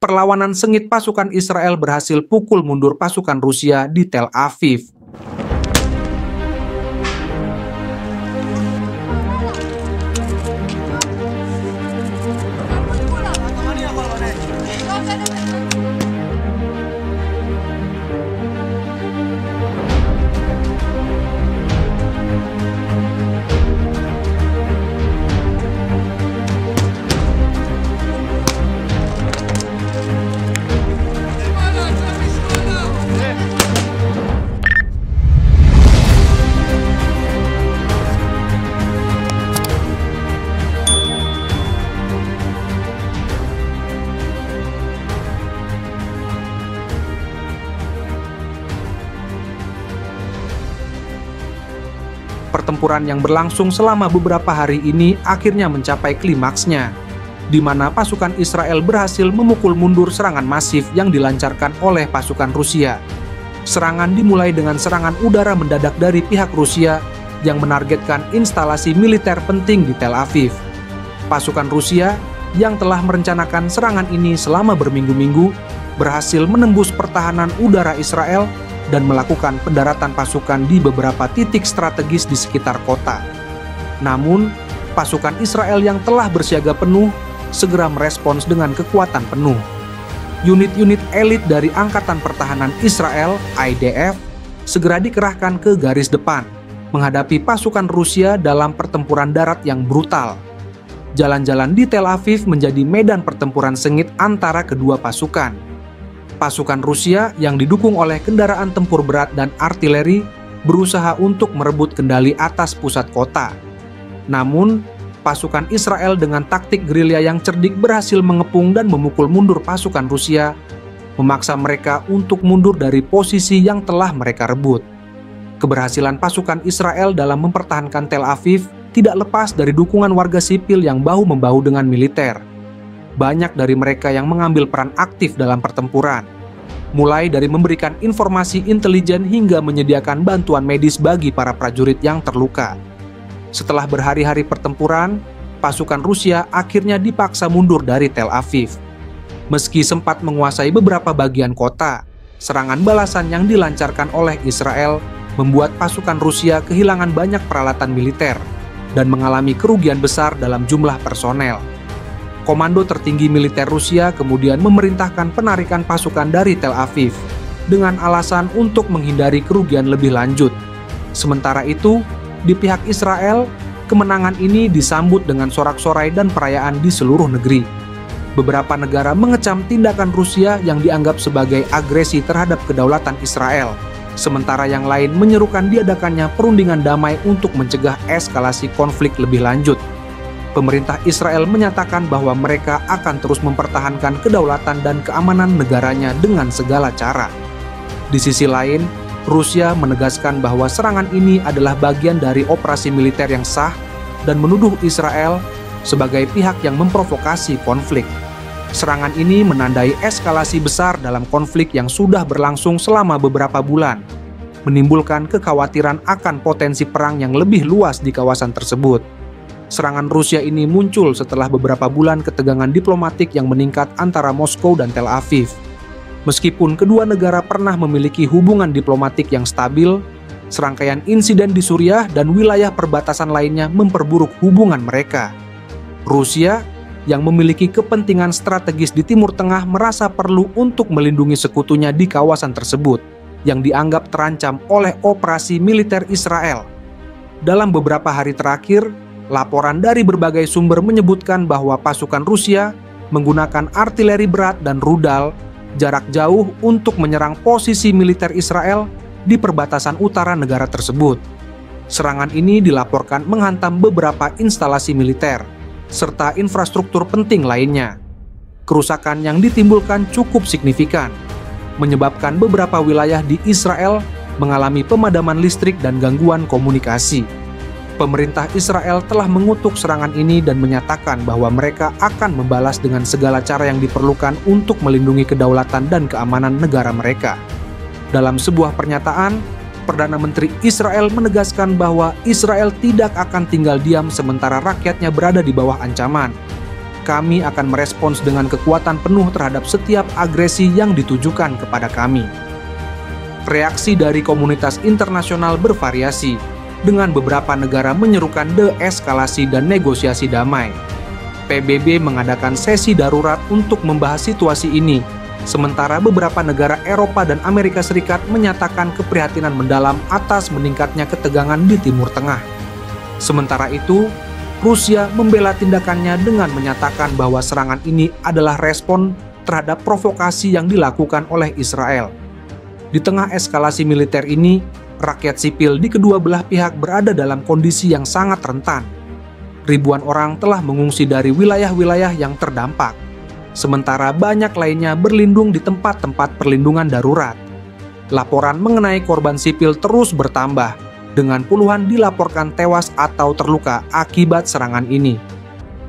perlawanan sengit pasukan Israel berhasil pukul mundur pasukan Rusia di Tel Aviv. Pertempuran yang berlangsung selama beberapa hari ini akhirnya mencapai klimaksnya, di mana pasukan Israel berhasil memukul mundur serangan masif yang dilancarkan oleh pasukan Rusia. Serangan dimulai dengan serangan udara mendadak dari pihak Rusia yang menargetkan instalasi militer penting di Tel Aviv. Pasukan Rusia yang telah merencanakan serangan ini selama berminggu-minggu berhasil menembus pertahanan udara Israel dan melakukan pendaratan pasukan di beberapa titik strategis di sekitar kota. Namun, pasukan Israel yang telah bersiaga penuh segera merespons dengan kekuatan penuh. Unit-unit elit dari Angkatan Pertahanan Israel, IDF, segera dikerahkan ke garis depan, menghadapi pasukan Rusia dalam pertempuran darat yang brutal. Jalan-jalan di Tel Aviv menjadi medan pertempuran sengit antara kedua pasukan. Pasukan Rusia yang didukung oleh kendaraan tempur berat dan artileri berusaha untuk merebut kendali atas pusat kota. Namun, pasukan Israel dengan taktik gerilya yang cerdik berhasil mengepung dan memukul mundur pasukan Rusia, memaksa mereka untuk mundur dari posisi yang telah mereka rebut. Keberhasilan pasukan Israel dalam mempertahankan Tel Aviv tidak lepas dari dukungan warga sipil yang bahu-membahu dengan militer. Banyak dari mereka yang mengambil peran aktif dalam pertempuran, mulai dari memberikan informasi intelijen hingga menyediakan bantuan medis bagi para prajurit yang terluka. Setelah berhari-hari pertempuran, pasukan Rusia akhirnya dipaksa mundur dari Tel Aviv. Meski sempat menguasai beberapa bagian kota, serangan balasan yang dilancarkan oleh Israel membuat pasukan Rusia kehilangan banyak peralatan militer dan mengalami kerugian besar dalam jumlah personel. Komando tertinggi militer Rusia kemudian memerintahkan penarikan pasukan dari Tel Aviv dengan alasan untuk menghindari kerugian lebih lanjut. Sementara itu, di pihak Israel, kemenangan ini disambut dengan sorak-sorai dan perayaan di seluruh negeri. Beberapa negara mengecam tindakan Rusia yang dianggap sebagai agresi terhadap kedaulatan Israel, sementara yang lain menyerukan diadakannya perundingan damai untuk mencegah eskalasi konflik lebih lanjut. Pemerintah Israel menyatakan bahwa mereka akan terus mempertahankan kedaulatan dan keamanan negaranya dengan segala cara. Di sisi lain, Rusia menegaskan bahwa serangan ini adalah bagian dari operasi militer yang sah dan menuduh Israel sebagai pihak yang memprovokasi konflik. Serangan ini menandai eskalasi besar dalam konflik yang sudah berlangsung selama beberapa bulan, menimbulkan kekhawatiran akan potensi perang yang lebih luas di kawasan tersebut. Serangan Rusia ini muncul setelah beberapa bulan ketegangan diplomatik yang meningkat antara Moskow dan Tel Aviv. Meskipun kedua negara pernah memiliki hubungan diplomatik yang stabil, serangkaian insiden di Suriah dan wilayah perbatasan lainnya memperburuk hubungan mereka. Rusia yang memiliki kepentingan strategis di Timur Tengah merasa perlu untuk melindungi sekutunya di kawasan tersebut yang dianggap terancam oleh operasi militer Israel. Dalam beberapa hari terakhir, laporan dari berbagai sumber menyebutkan bahwa pasukan Rusia menggunakan artileri berat dan rudal jarak jauh untuk menyerang posisi militer Israel di perbatasan utara negara tersebut. Serangan ini dilaporkan menghantam beberapa instalasi militer serta infrastruktur penting lainnya. Kerusakan yang ditimbulkan cukup signifikan, menyebabkan beberapa wilayah di Israel mengalami pemadaman listrik dan gangguan komunikasi. Pemerintah Israel telah mengutuk serangan ini dan menyatakan bahwa mereka akan membalas dengan segala cara yang diperlukan untuk melindungi kedaulatan dan keamanan negara mereka. Dalam sebuah pernyataan, Perdana Menteri Israel menegaskan bahwa Israel tidak akan tinggal diam sementara rakyatnya berada di bawah ancaman. kami akan merespons dengan kekuatan penuh terhadap setiap agresi yang ditujukan kepada kami. Reaksi dari komunitas internasional bervariasi, dengan beberapa negara menyerukan deeskalasi dan negosiasi damai. PBB mengadakan sesi darurat untuk membahas situasi ini, sementara beberapa negara Eropa dan Amerika Serikat menyatakan keprihatinan mendalam atas meningkatnya ketegangan di Timur Tengah. Sementara itu, Rusia membela tindakannya dengan menyatakan bahwa serangan ini adalah respon terhadap provokasi yang dilakukan oleh Israel. Di tengah eskalasi militer ini, rakyat sipil di kedua belah pihak berada dalam kondisi yang sangat rentan. Ribuan orang telah mengungsi dari wilayah-wilayah yang terdampak, sementara banyak lainnya berlindung di tempat-tempat perlindungan darurat. Laporan mengenai korban sipil terus bertambah, dengan puluhan dilaporkan tewas atau terluka akibat serangan ini.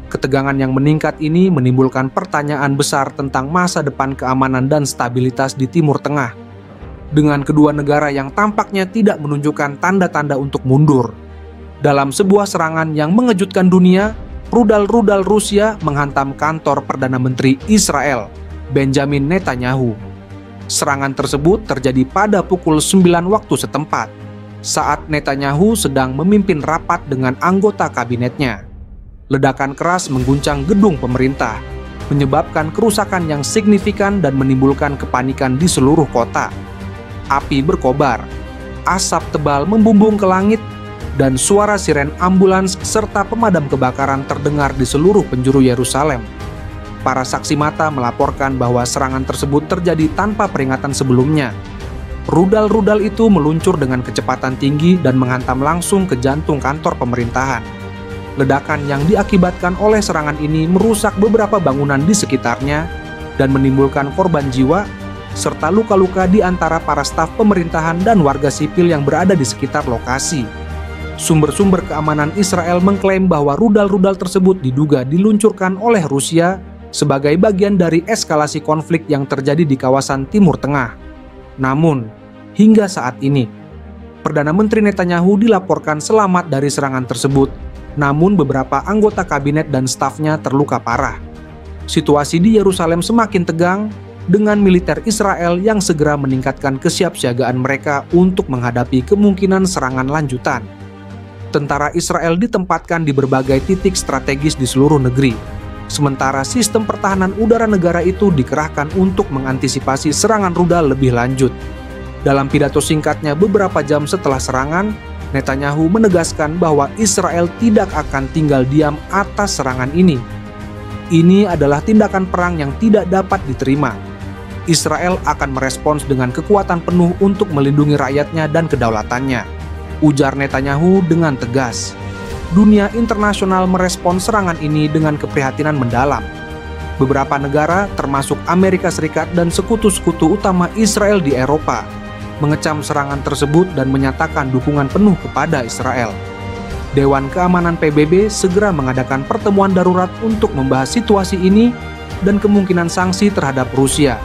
Ketegangan yang meningkat ini menimbulkan pertanyaan besar tentang masa depan keamanan dan stabilitas di Timur Tengah, dengan kedua negara yang tampaknya tidak menunjukkan tanda-tanda untuk mundur. Dalam sebuah serangan yang mengejutkan dunia, rudal-rudal Rusia menghantam kantor Perdana Menteri Israel, Benjamin Netanyahu. Serangan tersebut terjadi pada pukul 9 waktu setempat, saat Netanyahu sedang memimpin rapat dengan anggota kabinetnya. Ledakan keras mengguncang gedung pemerintah, menyebabkan kerusakan yang signifikan dan menimbulkan kepanikan di seluruh kota. Api berkobar, asap tebal membumbung ke langit, dan suara siren ambulans serta pemadam kebakaran terdengar di seluruh penjuru Yerusalem. Para saksi mata melaporkan bahwa serangan tersebut terjadi tanpa peringatan sebelumnya. Rudal-rudal itu meluncur dengan kecepatan tinggi dan menghantam langsung ke jantung kantor pemerintahan. Ledakan yang diakibatkan oleh serangan ini merusak beberapa bangunan di sekitarnya dan menimbulkan korban jiwa, serta luka-luka di antara para staf pemerintahan dan warga sipil yang berada di sekitar lokasi. Sumber-sumber keamanan Israel mengklaim bahwa rudal-rudal tersebut diduga diluncurkan oleh Rusia sebagai bagian dari eskalasi konflik yang terjadi di kawasan Timur Tengah. Namun, hingga saat ini, Perdana Menteri Netanyahu dilaporkan selamat dari serangan tersebut, namun beberapa anggota kabinet dan stafnya terluka parah. Situasi di Yerusalem semakin tegang, dengan militer Israel yang segera meningkatkan kesiapsiagaan mereka untuk menghadapi kemungkinan serangan lanjutan. Tentara Israel ditempatkan di berbagai titik strategis di seluruh negeri, sementara sistem pertahanan udara negara itu dikerahkan untuk mengantisipasi serangan rudal lebih lanjut. Dalam pidato singkatnya beberapa jam setelah serangan, Netanyahu menegaskan bahwa Israel tidak akan tinggal diam atas serangan ini. Ini adalah tindakan perang yang tidak dapat diterima. Israel akan merespons dengan kekuatan penuh untuk melindungi rakyatnya dan kedaulatannya, ujar Netanyahu dengan tegas. Dunia internasional merespons serangan ini dengan keprihatinan mendalam. Beberapa negara, termasuk Amerika Serikat dan sekutu-sekutu utama Israel di Eropa, mengecam serangan tersebut dan menyatakan dukungan penuh kepada Israel. Dewan Keamanan PBB segera mengadakan pertemuan darurat untuk membahas situasi ini dan kemungkinan sanksi terhadap Rusia.